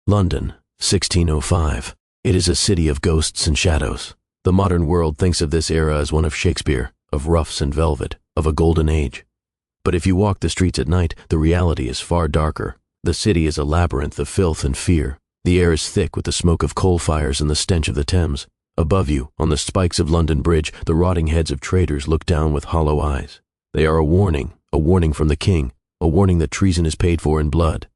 London, 1605. It is a city of ghosts and shadows. The modern world thinks of this era as one of Shakespeare, of ruffs and velvet, of a golden age. But if you walk the streets at night, the reality is far darker. The city is a labyrinth of filth and fear. The air is thick with the smoke of coal fires and the stench of the Thames. Above you, on the spikes of London Bridge, the rotting heads of traitors look down with hollow eyes. They are a warning from the king, a warning that treason is paid for in blood.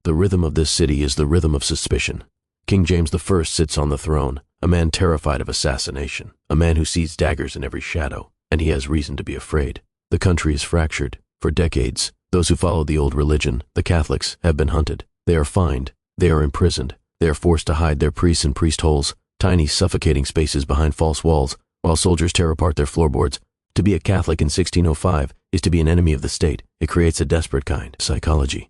The rhythm of this city is the rhythm of suspicion. King James I sits on the throne, a man terrified of assassination, a man who sees daggers in every shadow, and he has reason to be afraid. The country is fractured. For decades, those who follow the old religion, the Catholics, have been hunted. They are fined. They are imprisoned. They are forced to hide their priests in priest holes, tiny suffocating spaces behind false walls, while soldiers tear apart their floorboards. To be a Catholic in 1605 is to be an enemy of the state. It creates a desperate kind of psychology.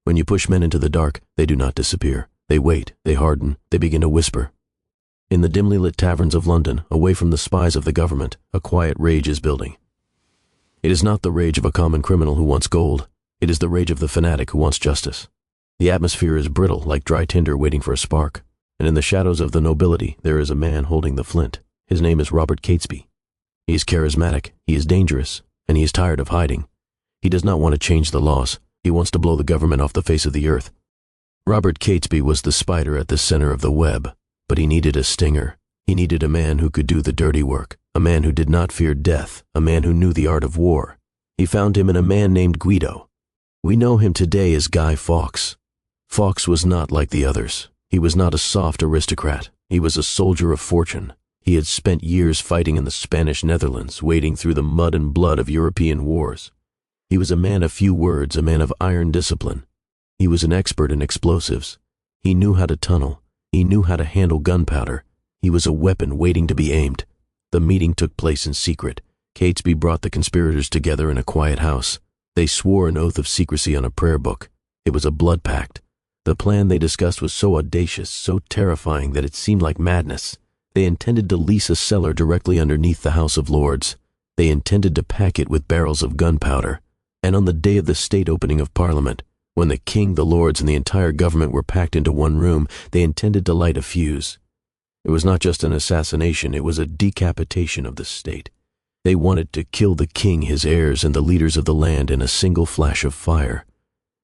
When you push men into the dark, they do not disappear. They wait, they harden, they begin to whisper. In the dimly lit taverns of London, away from the spies of the government, a quiet rage is building. It is not the rage of a common criminal who wants gold. It is the rage of the fanatic who wants justice. The atmosphere is brittle, like dry tinder waiting for a spark, and in the shadows of the nobility there is a man holding the flint. His name is Robert Catesby. He is charismatic, he is dangerous, and he is tired of hiding. He does not want to change the laws. He wants to blow the government off the face of the earth. Robert Catesby was the spider at the center of the web, but he needed a stinger. He needed a man who could do the dirty work, a man who did not fear death, a man who knew the art of war. He found him in a man named Guido. We know him today as Guy Fawkes. Fawkes was not like the others. He was not a soft aristocrat. He was a soldier of fortune. He had spent years fighting in the Spanish Netherlands, wading through the mud and blood of European wars. He was a man of few words, a man of iron discipline. He was an expert in explosives. He knew how to tunnel. He knew how to handle gunpowder. He was a weapon waiting to be aimed. The meeting took place in secret. Catesby brought the conspirators together in a quiet house. They swore an oath of secrecy on a prayer book. It was a blood pact. The plan they discussed was so audacious, so terrifying that it seemed like madness. They intended to lease a cellar directly underneath the House of Lords. They intended to pack it with barrels of gunpowder. And on the day of the state opening of Parliament, when the king, the lords, and the entire government were packed into one room, they intended to light a fuse. It was not just an assassination, it was a decapitation of the state. They wanted to kill the king, his heirs, and the leaders of the land in a single flash of fire.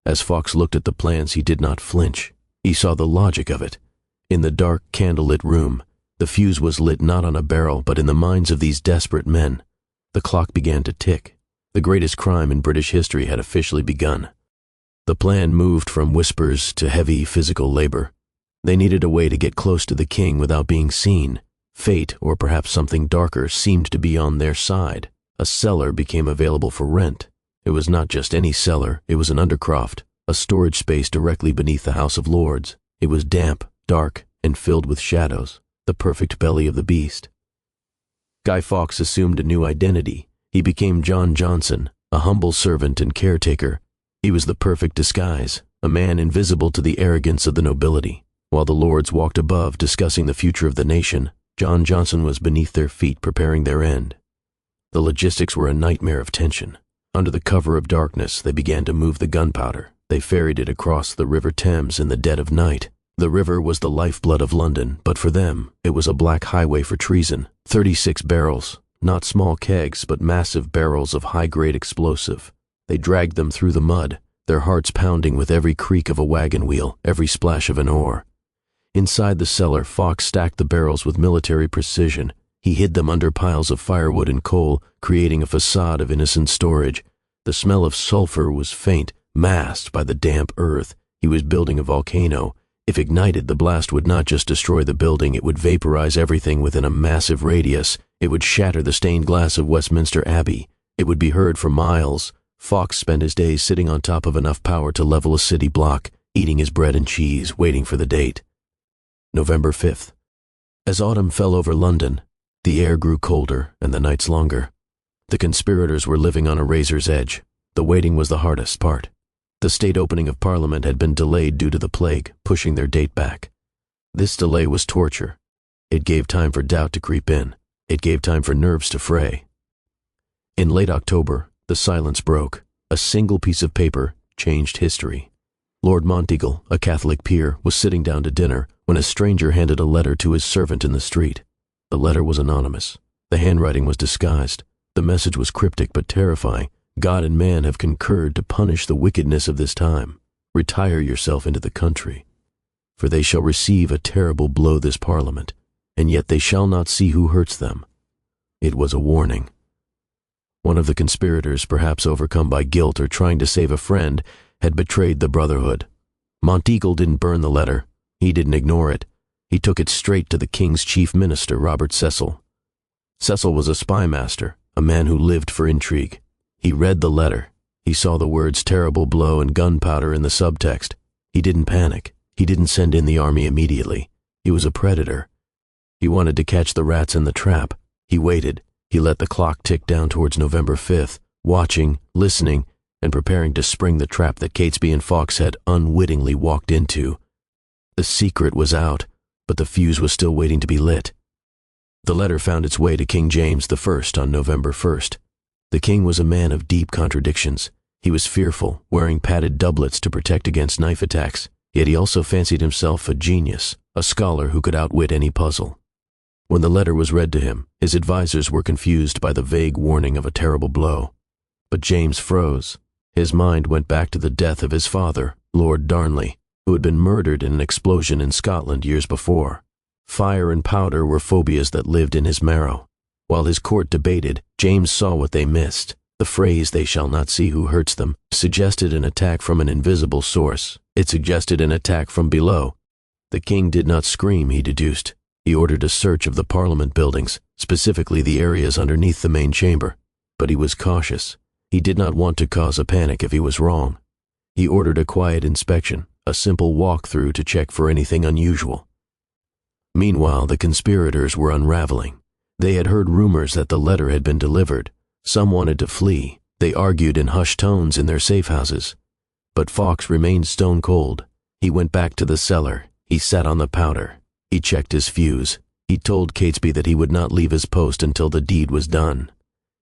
As Fawkes looked at the plans, he did not flinch. He saw the logic of it. In the dark, candlelit room, the fuse was lit not on a barrel, but in the minds of these desperate men. The clock began to tick. The greatest crime in British history had officially begun. The plan moved from whispers to heavy physical labor. They needed a way to get close to the king without being seen. Fate, or perhaps something darker, seemed to be on their side. A cellar became available for rent. It was not just any cellar, it was an undercroft, a storage space directly beneath the House of Lords. It was damp, dark, and filled with shadows, the perfect belly of the beast. Guy Fawkes assumed a new identity. He became John Johnson, a humble servant and caretaker. He was the perfect disguise, a man invisible to the arrogance of the nobility. While the lords walked above discussing the future of the nation, John Johnson was beneath their feet preparing their end. The logistics were a nightmare of tension. Under the cover of darkness, they began to move the gunpowder. They ferried it across the River Thames in the dead of night. The river was the lifeblood of London, but for them, it was a black highway for treason. 36 barrels, not small kegs, but massive barrels of high-grade explosive. They dragged them through the mud, their hearts pounding with every creak of a wagon wheel, every splash of an oar. Inside the cellar, Fawkes stacked the barrels with military precision. He hid them under piles of firewood and coal, creating a facade of innocent storage. The smell of sulfur was faint, masked by the damp earth. He was building a volcano. If ignited, the blast would not just destroy the building, it would vaporize everything within a massive radius. It would shatter the stained glass of Westminster Abbey. It would be heard for miles. Fawkes spent his days sitting on top of enough power to level a city block, eating his bread and cheese, waiting for the date. November 5th. As autumn fell over London, the air grew colder and the nights longer. The conspirators were living on a razor's edge. The waiting was the hardest part. The state opening of Parliament had been delayed due to the plague, pushing their date back. This delay was torture. It gave time for doubt to creep in. It gave time for nerves to fray. In late October, the silence broke. A single piece of paper changed history. Lord Monteagle, a Catholic peer, was sitting down to dinner when a stranger handed a letter to his servant in the street. The letter was anonymous. The handwriting was disguised. The message was cryptic but terrifying. God and man have concurred to punish the wickedness of this time. Retire yourself into the country, for they shall receive a terrible blow this Parliament, and yet they shall not see who hurts them. It was a warning. One of the conspirators, perhaps overcome by guilt or trying to save a friend, had betrayed the Brotherhood. Monteagle didn't burn the letter. He didn't ignore it. He took it straight to the King's chief minister, Robert Cecil. Cecil was a spy master, a man who lived for intrigue. He read the letter. He saw the words terrible blow and gunpowder in the subtext. He didn't panic. He didn't send in the army immediately. He was a predator. He wanted to catch the rats in the trap. He waited. He let the clock tick down towards November 5th, watching, listening, and preparing to spring the trap that Catesby and Fawkes had unwittingly walked into. The secret was out, but the fuse was still waiting to be lit. The letter found its way to King James I on November 1st. The king was a man of deep contradictions. He was fearful, wearing padded doublets to protect against knife attacks, yet he also fancied himself a genius, a scholar who could outwit any puzzle. When the letter was read to him, his advisors were confused by the vague warning of a terrible blow. But James froze. His mind went back to the death of his father, Lord Darnley, who had been murdered in an explosion in Scotland years before. Fire and powder were phobias that lived in his marrow. While his court debated, James saw what they missed. The phrase, "they shall not see who hurts them," suggested an attack from an invisible source. It suggested an attack from below. The king did not scream, he deduced. He ordered a search of the Parliament buildings, specifically the areas underneath the main chamber. But he was cautious. He did not want to cause a panic if he was wrong. He ordered a quiet inspection, a simple walk-through to check for anything unusual. Meanwhile, the conspirators were unraveling. They had heard rumors that the letter had been delivered. Some wanted to flee. They argued in hushed tones in their safe houses. But Fawkes remained stone cold. He went back to the cellar. He sat on the powder. He checked his fuse. He told Catesby that he would not leave his post until the deed was done.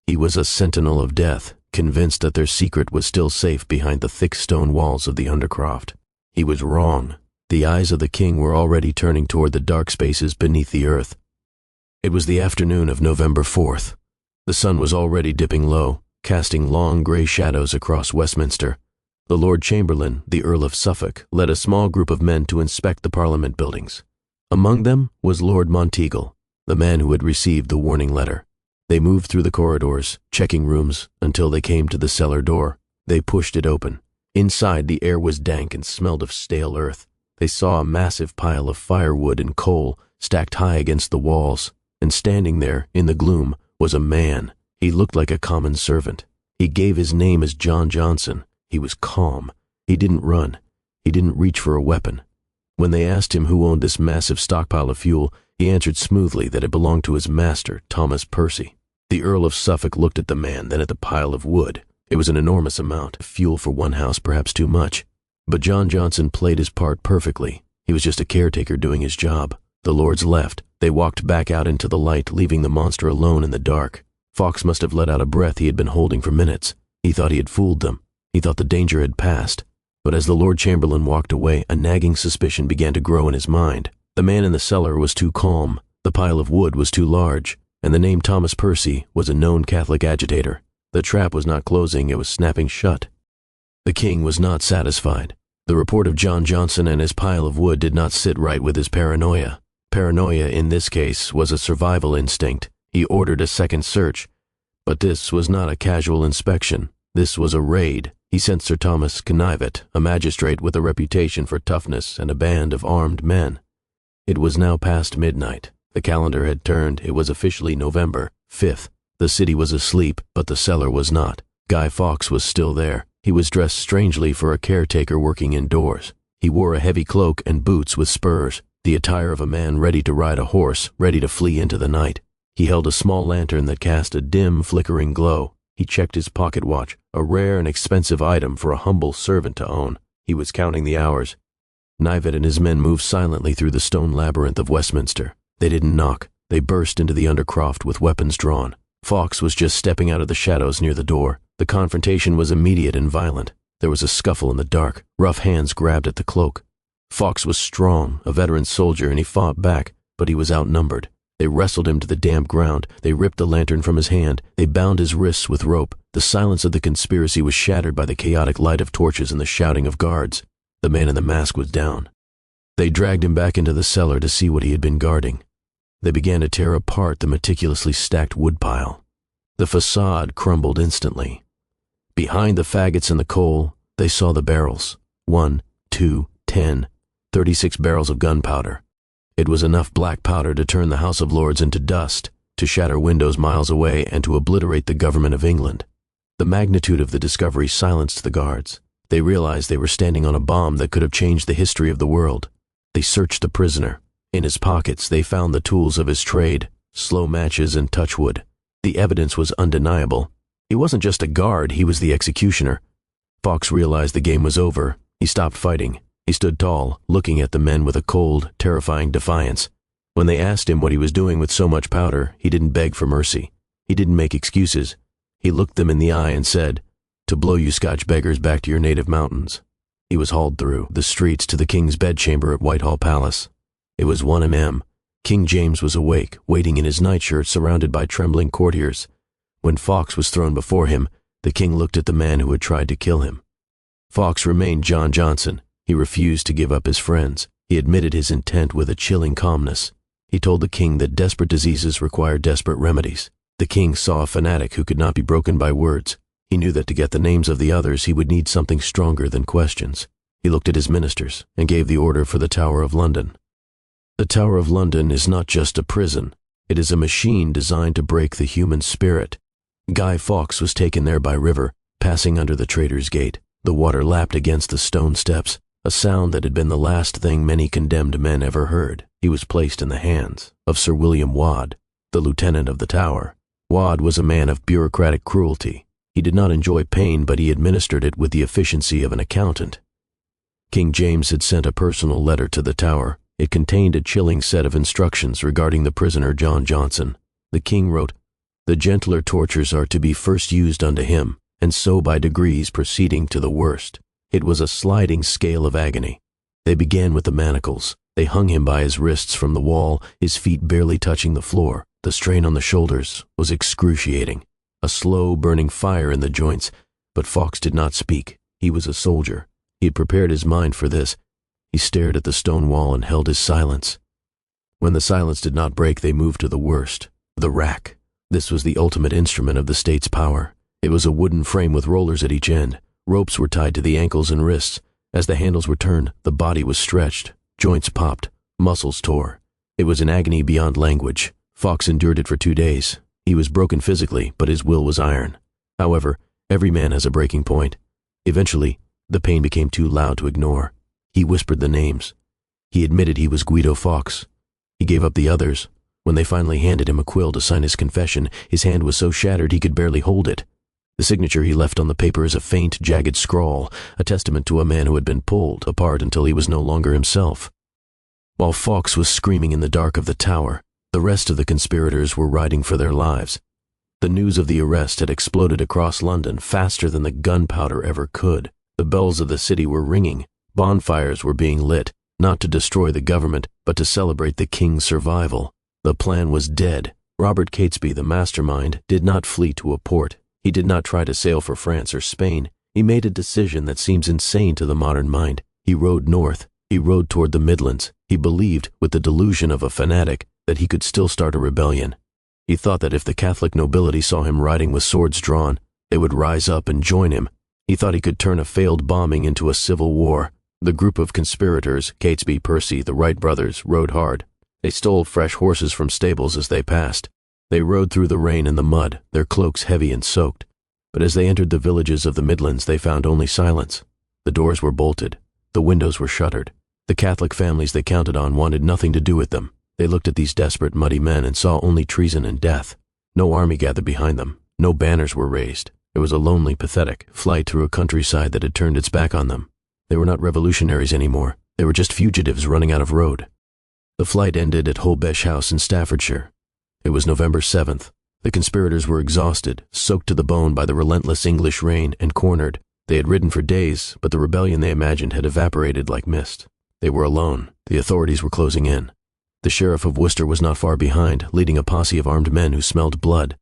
He was a sentinel of death, convinced that their secret was still safe behind the thick stone walls of the Undercroft. He was wrong. The eyes of the king were already turning toward the dark spaces beneath the earth. It was the afternoon of November 4th. The sun was already dipping low, casting long gray shadows across Westminster. The Lord Chamberlain, the Earl of Suffolk, led a small group of men to inspect the Parliament buildings. Among them was Lord Monteagle, the man who had received the warning letter. They moved through the corridors, checking rooms, until they came to the cellar door. They pushed it open. Inside, the air was dank and smelled of stale earth. They saw a massive pile of firewood and coal stacked high against the walls, and standing there, in the gloom, was a man. He looked like a common servant. He gave his name as John Johnson. He was calm. He didn't run. He didn't reach for a weapon. When they asked him who owned this massive stockpile of fuel, he answered smoothly that it belonged to his master, Thomas Percy. The Earl of Suffolk looked at the man, then at the pile of wood. It was an enormous amount, fuel for one house, perhaps too much. But John Johnson played his part perfectly. He was just a caretaker doing his job. The lords left. They walked back out into the light, leaving the monster alone in the dark. Fawkes must have let out a breath he had been holding for minutes. He thought he had fooled them. He thought the danger had passed. But as the Lord Chamberlain walked away, a nagging suspicion began to grow in his mind. The man in the cellar was too calm. The pile of wood was too large. And the name Thomas Percy was a known Catholic agitator. The trap was not closing, it was snapping shut. The king was not satisfied. The report of John Johnson and his pile of wood did not sit right with his paranoia. Paranoia, in this case, was a survival instinct. He ordered a second search. But this was not a casual inspection. This was a raid. He sent Sir Thomas Knivet, a magistrate with a reputation for toughness, and a band of armed men. It was now past midnight. The calendar had turned. It was officially November 5th. The city was asleep, but the cellar was not. Guy Fawkes was still there. He was dressed strangely for a caretaker working indoors. He wore a heavy cloak and boots with spurs, the attire of a man ready to ride a horse, ready to flee into the night. He held a small lantern that cast a dim, flickering glow. He checked his pocket watch, a rare and expensive item for a humble servant to own. He was counting the hours. Knivet and his men moved silently through the stone labyrinth of Westminster. They didn't knock. They burst into the Undercroft with weapons drawn. Fawkes was just stepping out of the shadows near the door. The confrontation was immediate and violent. There was a scuffle in the dark. Rough hands grabbed at the cloak. Fawkes was strong, a veteran soldier, and he fought back, but he was outnumbered. They wrestled him to the damp ground. They ripped the lantern from his hand. They bound his wrists with rope. The silence of the conspiracy was shattered by the chaotic light of torches and the shouting of guards. The man in the mask was down. They dragged him back into the cellar to see what he had been guarding. They began to tear apart the meticulously stacked woodpile. The facade crumbled instantly. Behind the faggots and the coal, they saw the barrels. 1, 2, 10, 36 barrels of gunpowder. It was enough black powder to turn the House of Lords into dust, to shatter windows miles away, and to obliterate the government of England. The magnitude of the discovery silenced the guards. They realized they were standing on a bomb that could have changed the history of the world. They searched the prisoner. In his pockets, they found the tools of his trade, slow matches and touchwood. The evidence was undeniable. He wasn't just a guard, he was the executioner. Fawkes realized the game was over. He stopped fighting. He stood tall, looking at the men with a cold, terrifying defiance. When they asked him what he was doing with so much powder, he didn't beg for mercy. He didn't make excuses. He looked them in the eye and said, "To blow you Scotch beggars back to your native mountains." He was hauled through the streets to the king's bedchamber at Whitehall Palace. It was 1 a.m. King James was awake, waiting in his nightshirt surrounded by trembling courtiers. When Fawkes was thrown before him, the king looked at the man who had tried to kill him. Fawkes remained John Johnson. He refused to give up his friends. He admitted his intent with a chilling calmness. He told the king that desperate diseases require desperate remedies. The king saw a fanatic who could not be broken by words. He knew that to get the names of the others, he would need something stronger than questions. He looked at his ministers and gave the order for the Tower of London. The Tower of London is not just a prison. It is a machine designed to break the human spirit. Guy Fawkes was taken there by river, passing under the Traitor's Gate. The water lapped against the stone steps, a sound that had been the last thing many condemned men ever heard. He was placed in the hands of Sir William Waad, the lieutenant of the Tower. Waad was a man of bureaucratic cruelty. He did not enjoy pain, but he administered it with the efficiency of an accountant. King James had sent a personal letter to the Tower. It contained a chilling set of instructions regarding the prisoner John Johnson. The king wrote, "The gentler tortures are to be first used unto him, and so by degrees proceeding to the worst." It was a sliding scale of agony. They began with the manacles. They hung him by his wrists from the wall, his feet barely touching the floor. The strain on the shoulders was excruciating. A slow, burning fire in the joints. But Fawkes did not speak. He was a soldier. He had prepared his mind for this. He stared at the stone wall and held his silence. When the silence did not break, they moved to the worst, the rack. This was the ultimate instrument of the state's power. It was a wooden frame with rollers at each end. Ropes were tied to the ankles and wrists. As the handles were turned, the body was stretched. Joints popped. Muscles tore. It was an agony beyond language. Fawkes endured it for 2 days. He was broken physically, but his will was iron. However, every man has a breaking point. Eventually, the pain became too loud to ignore. He whispered the names. He admitted he was Guido Fawkes. He gave up the others. When they finally handed him a quill to sign his confession, his hand was so shattered he could barely hold it. The signature he left on the paper is a faint, jagged scrawl, a testament to a man who had been pulled apart until he was no longer himself. While Fawkes was screaming in the dark of the Tower, the rest of the conspirators were riding for their lives. The news of the arrest had exploded across London faster than the gunpowder ever could. The bells of the city were ringing. Bonfires were being lit, not to destroy the government, but to celebrate the king's survival. The plan was dead. Robert Catesby, the mastermind, did not flee to a port. He did not try to sail for France or Spain. He made a decision that seems insane to the modern mind. He rode north. He rode toward the Midlands. He believed, with the delusion of a fanatic, that he could still start a rebellion. He thought that if the Catholic nobility saw him riding with swords drawn, they would rise up and join him. He thought he could turn a failed bombing into a civil war. The group of conspirators, Catesby, Percy, the Wright brothers, rode hard. They stole fresh horses from stables as they passed. They rode through the rain and the mud, their cloaks heavy and soaked. But as they entered the villages of the Midlands, they found only silence. The doors were bolted. The windows were shuttered. The Catholic families they counted on wanted nothing to do with them. They looked at these desperate, muddy men and saw only treason and death. No army gathered behind them. No banners were raised. It was a lonely, pathetic flight through a countryside that had turned its back on them. They were not revolutionaries anymore. They were just fugitives running out of road. The flight ended at Holbesh House in Staffordshire. It was November 7th. The conspirators were exhausted, soaked to the bone by the relentless English rain, and cornered. They had ridden for days, but the rebellion they imagined had evaporated like mist. They were alone. The authorities were closing in. The sheriff of Worcester was not far behind, leading a posse of armed men who smelled blood.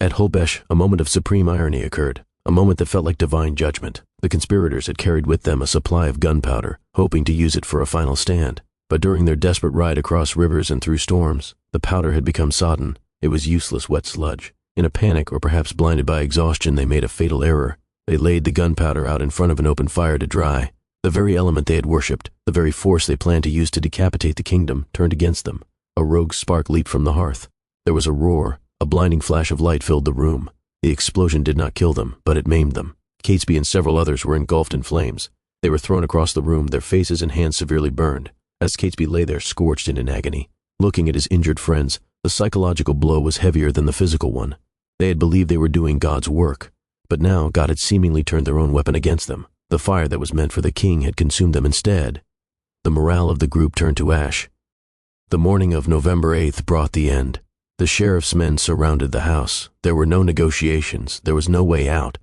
At Holbesch, a moment of supreme irony occurred, a moment that felt like divine judgment. The conspirators had carried with them a supply of gunpowder, hoping to use it for a final stand. But during their desperate ride across rivers and through storms, the powder had become sodden. It was useless wet sludge. In a panic, or perhaps blinded by exhaustion, they made a fatal error. They laid the gunpowder out in front of an open fire to dry. The very element they had worshipped, the very force they planned to use to decapitate the kingdom, turned against them. A rogue spark leaped from the hearth. There was a roar. A blinding flash of light filled the room. The explosion did not kill them, but it maimed them. Catesby and several others were engulfed in flames. They were thrown across the room, their faces and hands severely burned. As Catesby lay there scorched and in agony, looking at his injured friends, the psychological blow was heavier than the physical one. They had believed they were doing God's work, but now God had seemingly turned their own weapon against them. The fire that was meant for the king had consumed them instead. The morale of the group turned to ash. The morning of November 8th brought the end. The sheriff's men surrounded the house. There were no negotiations. There was no way out.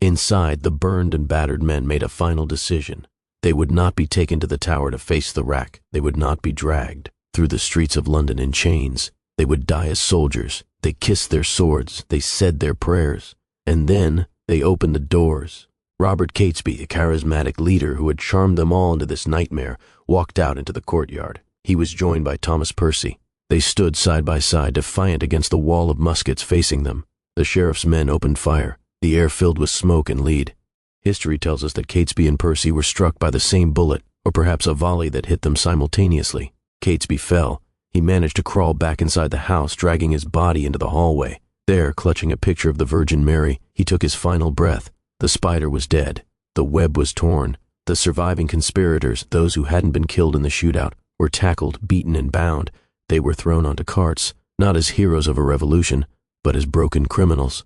Inside, the burned and battered men made a final decision. They would not be taken to the tower to face the rack. They would not be dragged through the streets of London in chains. They would die as soldiers. They kissed their swords. They said their prayers. And then they opened the doors. Robert Catesby, the charismatic leader who had charmed them all into this nightmare, walked out into the courtyard. He was joined by Thomas Percy. They stood side by side, defiant against the wall of muskets facing them. The sheriff's men opened fire. The air filled with smoke and lead. History tells us that Catesby and Percy were struck by the same bullet, or perhaps a volley that hit them simultaneously. Catesby fell. He managed to crawl back inside the house, dragging his body into the hallway. There, clutching a picture of the Virgin Mary, he took his final breath. The spider was dead. The web was torn. The surviving conspirators, those who hadn't been killed in the shootout, were tackled, beaten, and bound. They were thrown onto carts, not as heroes of a revolution, but as broken criminals.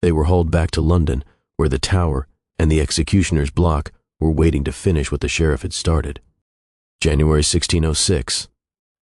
They were hauled back to London, where the Tower and the executioner's block were waiting to finish what the sheriff had started. January 1606.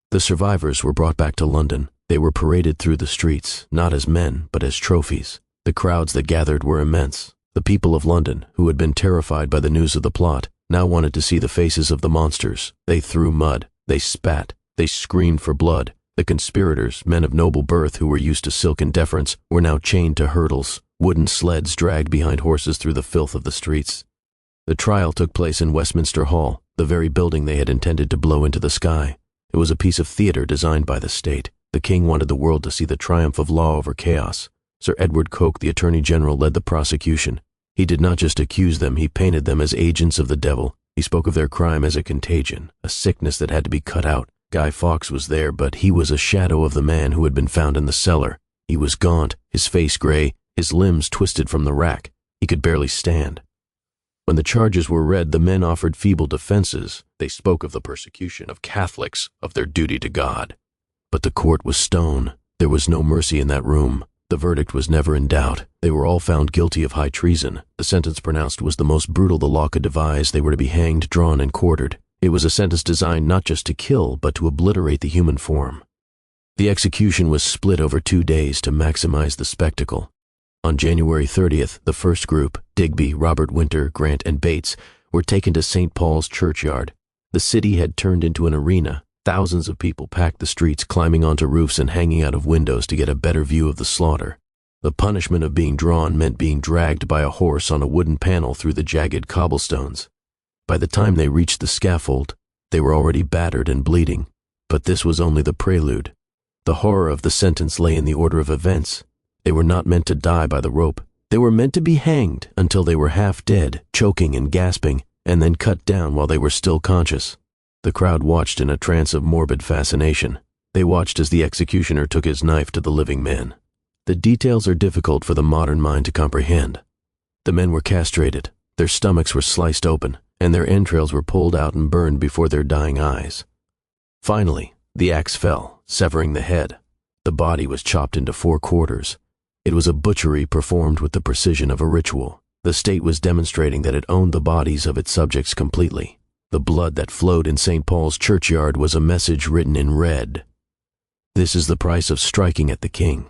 The survivors were brought back to London. They were paraded through the streets, not as men, but as trophies. The crowds that gathered were immense. The people of London, who had been terrified by the news of the plot, now wanted to see the faces of the monsters. They threw mud. They spat. They screamed for blood. The conspirators, men of noble birth who were used to silk and deference, were now chained to hurdles. Wooden sleds dragged behind horses through the filth of the streets. The trial took place in Westminster Hall, the very building they had intended to blow into the sky. It was a piece of theater designed by the state. The king wanted the world to see the triumph of law over chaos. Sir Edward Coke, the Attorney General, led the prosecution. He did not just accuse them, he painted them as agents of the devil. He spoke of their crime as a contagion, a sickness that had to be cut out. Guy Fawkes was there, but he was a shadow of the man who had been found in the cellar. He was gaunt, his face gray, his limbs twisted from the rack. He could barely stand. When the charges were read, the men offered feeble defenses. They spoke of the persecution of Catholics, of their duty to God. But the court was stone. There was no mercy in that room. The verdict was never in doubt. They were all found guilty of high treason. The sentence pronounced was the most brutal the law could devise. They were to be hanged, drawn, and quartered. It was a sentence designed not just to kill, but to obliterate the human form. The execution was split over 2 days to maximize the spectacle. On January 30th, the first group, Digby, Robert Winter, Grant, and Bates, were taken to St. Paul's churchyard. The city had turned into an arena. Thousands of people packed the streets, climbing onto roofs and hanging out of windows to get a better view of the slaughter. The punishment of being drawn meant being dragged by a horse on a wooden panel through the jagged cobblestones. By the time they reached the scaffold, they were already battered and bleeding. But this was only the prelude. The horror of the sentence lay in the order of events. They were not meant to die by the rope. They were meant to be hanged until they were half dead, choking and gasping, and then cut down while they were still conscious. The crowd watched in a trance of morbid fascination. They watched as the executioner took his knife to the living man. The details are difficult for the modern mind to comprehend. The men were castrated, their stomachs were sliced open, and their entrails were pulled out and burned before their dying eyes. Finally, the axe fell, severing the head. The body was chopped into 4 quarters. It was a butchery performed with the precision of a ritual. The state was demonstrating that it owned the bodies of its subjects completely. The blood that flowed in St. Paul's churchyard was a message written in red. This is the price of striking at the king.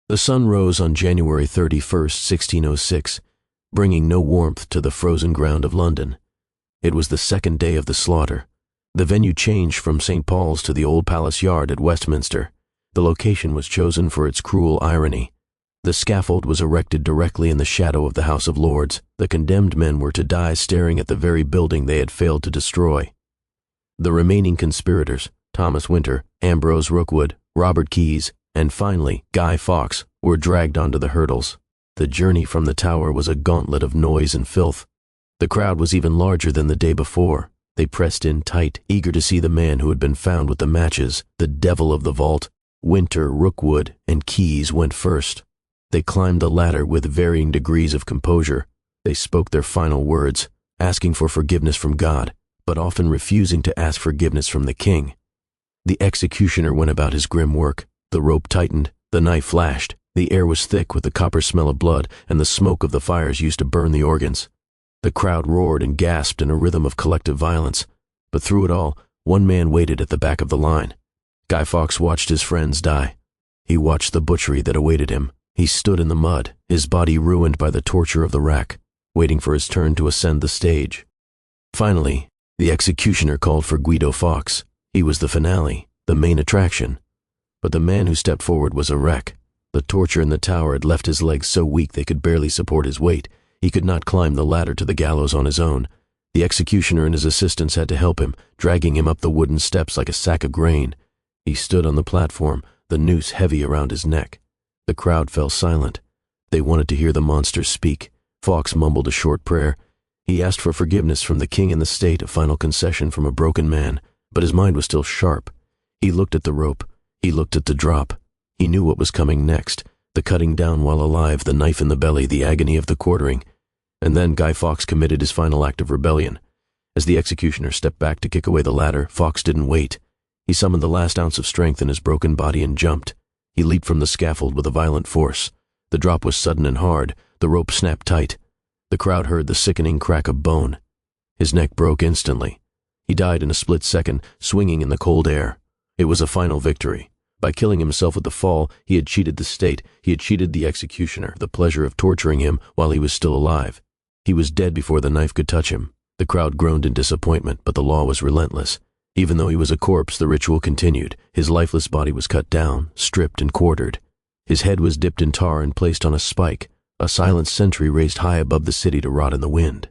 The sun rose on January 31st, 1606. bringing no warmth to the frozen ground of London. It was the second day of the slaughter. The venue changed from St. Paul's to the Old Palace Yard at Westminster. The location was chosen for its cruel irony. The scaffold was erected directly in the shadow of the House of Lords. The condemned men were to die staring at the very building they had failed to destroy. The remaining conspirators, Thomas Winter, Ambrose Rookwood, Robert Keyes, and finally Guy Fawkes, were dragged onto the hurdles. The journey from the tower was a gauntlet of noise and filth. The crowd was even larger than the day before. They pressed in tight, eager to see the man who had been found with the matches, the devil of the vault. Winter, Rookwood, and Keyes went first. They climbed the ladder with varying degrees of composure. They spoke their final words, asking for forgiveness from God, but often refusing to ask forgiveness from the king. The executioner went about his grim work. The rope tightened, the knife flashed, the air was thick with the copper smell of blood and the smoke of the fires used to burn the organs. The crowd roared and gasped in a rhythm of collective violence, but through it all, one man waited at the back of the line. Guy Fawkes watched his friends die. He watched the butchery that awaited him. He stood in the mud, his body ruined by the torture of the rack, waiting for his turn to ascend the stage. Finally, the executioner called for Guy Fawkes. He was the finale, the main attraction. But the man who stepped forward was a wreck. The torture in the tower had left his legs so weak they could barely support his weight. He could not climb the ladder to the gallows on his own. The executioner and his assistants had to help him, dragging him up the wooden steps like a sack of grain. He stood on the platform, the noose heavy around his neck. The crowd fell silent. They wanted to hear the monster speak. Fawkes mumbled a short prayer. He asked for forgiveness from the king and the state, a final concession from a broken man, but his mind was still sharp. He looked at the rope. He looked at the drop. He knew what was coming next, the cutting down while alive, the knife in the belly, the agony of the quartering. And then Guy Fawkes committed his final act of rebellion. As the executioner stepped back to kick away the ladder, Fawkes didn't wait. He summoned the last ounce of strength in his broken body and jumped. He leaped from the scaffold with a violent force. The drop was sudden and hard. The rope snapped tight. The crowd heard the sickening crack of bone. His neck broke instantly. He died in a split second, swinging in the cold air. It was a final victory. By killing himself with the fall, he had cheated the state. He had cheated the executioner, the pleasure of torturing him while he was still alive. He was dead before the knife could touch him. The crowd groaned in disappointment, but the law was relentless. Even though he was a corpse, the ritual continued. His lifeless body was cut down, stripped, and quartered. His head was dipped in tar and placed on a spike, a silent sentry raised high above the city to rot in the wind.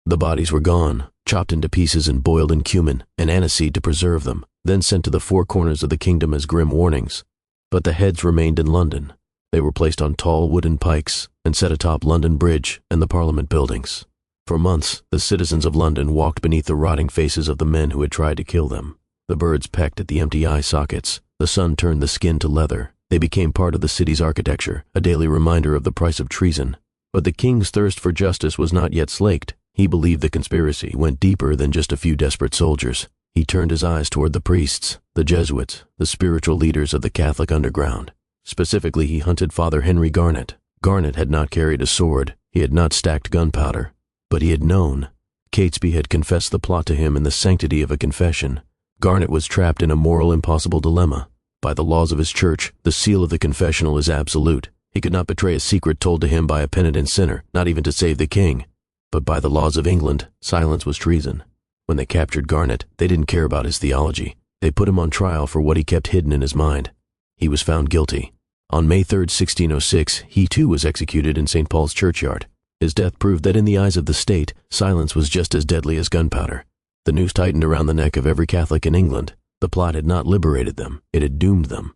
The bodies were gone, chopped into pieces and boiled in cumin and aniseed to preserve them, then sent to the four corners of the kingdom as grim warnings. But the heads remained in London. They were placed on tall wooden pikes and set atop London Bridge and the Parliament buildings. For months, the citizens of London walked beneath the rotting faces of the men who had tried to kill them. The birds pecked at the empty eye sockets. The sun turned the skin to leather. They became part of the city's architecture, a daily reminder of the price of treason. But the king's thirst for justice was not yet slaked. He believed the conspiracy went deeper than just a few desperate soldiers. He turned his eyes toward the priests, the Jesuits, the spiritual leaders of the Catholic underground. Specifically, he hunted Father Henry Garnet. Garnet had not carried a sword. He had not stacked gunpowder. But he had known. Catesby had confessed the plot to him in the sanctity of a confession. Garnet was trapped in a moral impossible dilemma. By the laws of his church, the seal of the confessional is absolute. He could not betray a secret told to him by a penitent sinner, not even to save the king. But by the laws of England, silence was treason. When they captured Garnet, they didn't care about his theology. They put him on trial for what he kept hidden in his mind. He was found guilty. On May 3, 1606, he too was executed in St. Paul's churchyard. His death proved that in the eyes of the state, silence was just as deadly as gunpowder. The noose tightened around the neck of every Catholic in England. The plot had not liberated them, it had doomed them.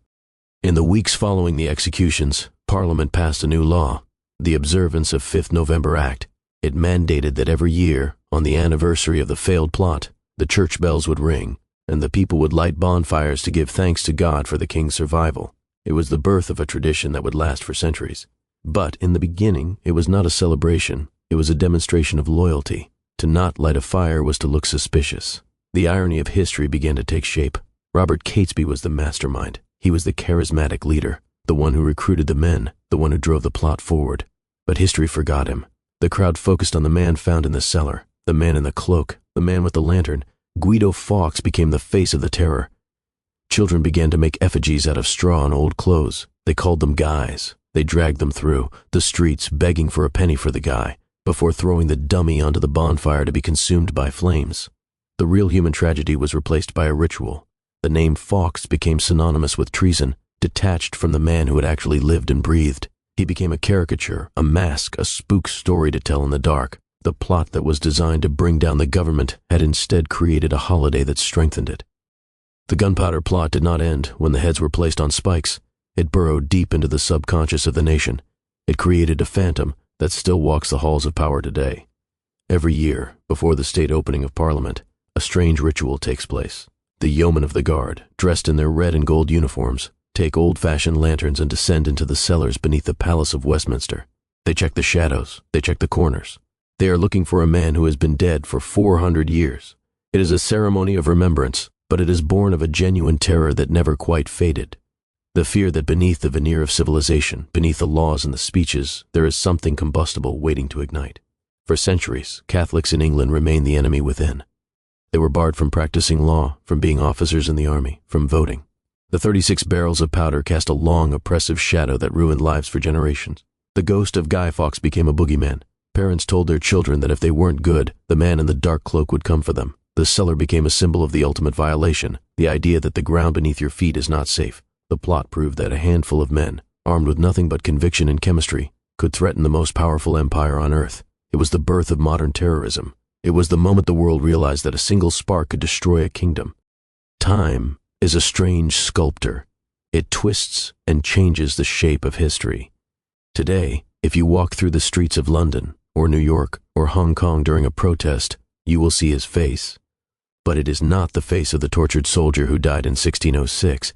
In the weeks following the executions, Parliament passed a new law, the Observance of 5th November Act. It mandated that every year, on the anniversary of the failed plot, the church bells would ring, and the people would light bonfires to give thanks to God for the king's survival. It was the birth of a tradition that would last for centuries. But in the beginning, it was not a celebration. It was a demonstration of loyalty. To not light a fire was to look suspicious. The irony of history began to take shape. Robert Catesby was the mastermind. He was the charismatic leader, the one who recruited the men, the one who drove the plot forward. But history forgot him. The crowd focused on the man found in the cellar, the man in the cloak, the man with the lantern. Guy Fawkes became the face of the terror. Children began to make effigies out of straw and old clothes. They called them guys. They dragged them through the streets, begging for a penny for the guy, before throwing the dummy onto the bonfire to be consumed by flames. The real human tragedy was replaced by a ritual. The name Fawkes became synonymous with treason, detached from the man who had actually lived and breathed. He became a caricature, a mask, a spook story to tell in the dark. The plot that was designed to bring down the government had instead created a holiday that strengthened it. The Gunpowder Plot did not end when the heads were placed on spikes. It burrowed deep into the subconscious of the nation. It created a phantom that still walks the halls of power today. Every year, before the state opening of Parliament, a strange ritual takes place. The yeomen of the guard, dressed in their red and gold uniforms, take old-fashioned lanterns and descend into the cellars beneath the Palace of Westminster. They check the shadows. They check the corners. They are looking for a man who has been dead for 400 years. It is a ceremony of remembrance, but it is born of a genuine terror that never quite faded. The fear that beneath the veneer of civilization, beneath the laws and the speeches, there is something combustible waiting to ignite. For centuries, Catholics in England remained the enemy within. They were barred from practicing law, from being officers in the army, from voting. The 36 barrels of powder cast a long, oppressive shadow that ruined lives for generations. The ghost of Guy Fawkes became a boogeyman. Parents told their children that if they weren't good, the man in the dark cloak would come for them. The cellar became a symbol of the ultimate violation, the idea that the ground beneath your feet is not safe. The plot proved that a handful of men, armed with nothing but conviction and chemistry, could threaten the most powerful empire on earth. It was the birth of modern terrorism. It was the moment the world realized that a single spark could destroy a kingdom. Time is a strange sculptor. It twists and changes the shape of history. Today, if you walk through the streets of London, or New York, or Hong Kong during a protest, you will see his face. But it is not the face of the tortured soldier who died in 1606.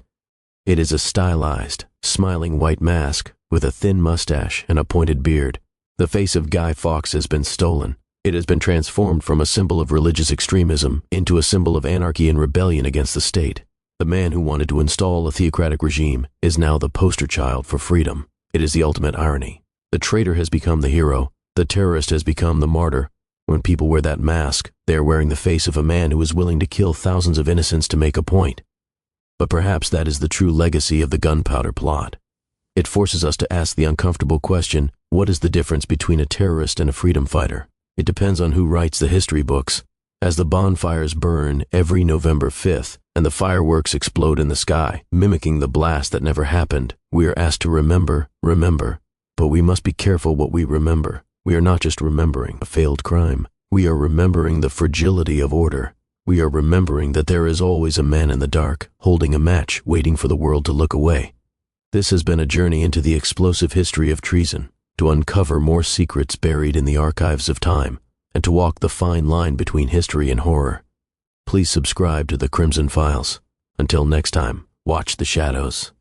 It is a stylized, smiling white mask with a thin mustache and a pointed beard. The face of Guy Fawkes has been stolen. It has been transformed from a symbol of religious extremism into a symbol of anarchy and rebellion against the state. The man who wanted to install a theocratic regime is now the poster child for freedom. It is the ultimate irony. The traitor has become the hero. The terrorist has become the martyr. When people wear that mask, they are wearing the face of a man who is willing to kill thousands of innocents to make a point. But perhaps that is the true legacy of the Gunpowder Plot. It forces us to ask the uncomfortable question, what is the difference between a terrorist and a freedom fighter? It depends on who writes the history books. As the bonfires burn every November 5th and the fireworks explode in the sky, mimicking the blast that never happened, we are asked to remember. But we must be careful what we remember. We are not just remembering a failed crime. We are remembering the fragility of order. We are remembering that there is always a man in the dark, holding a match, waiting for the world to look away. This has been a journey into the explosive history of treason, to uncover more secrets buried in the archives of time, and to walk the fine line between history and horror. Please subscribe to the Crimson Files. Until next time, watch the shadows.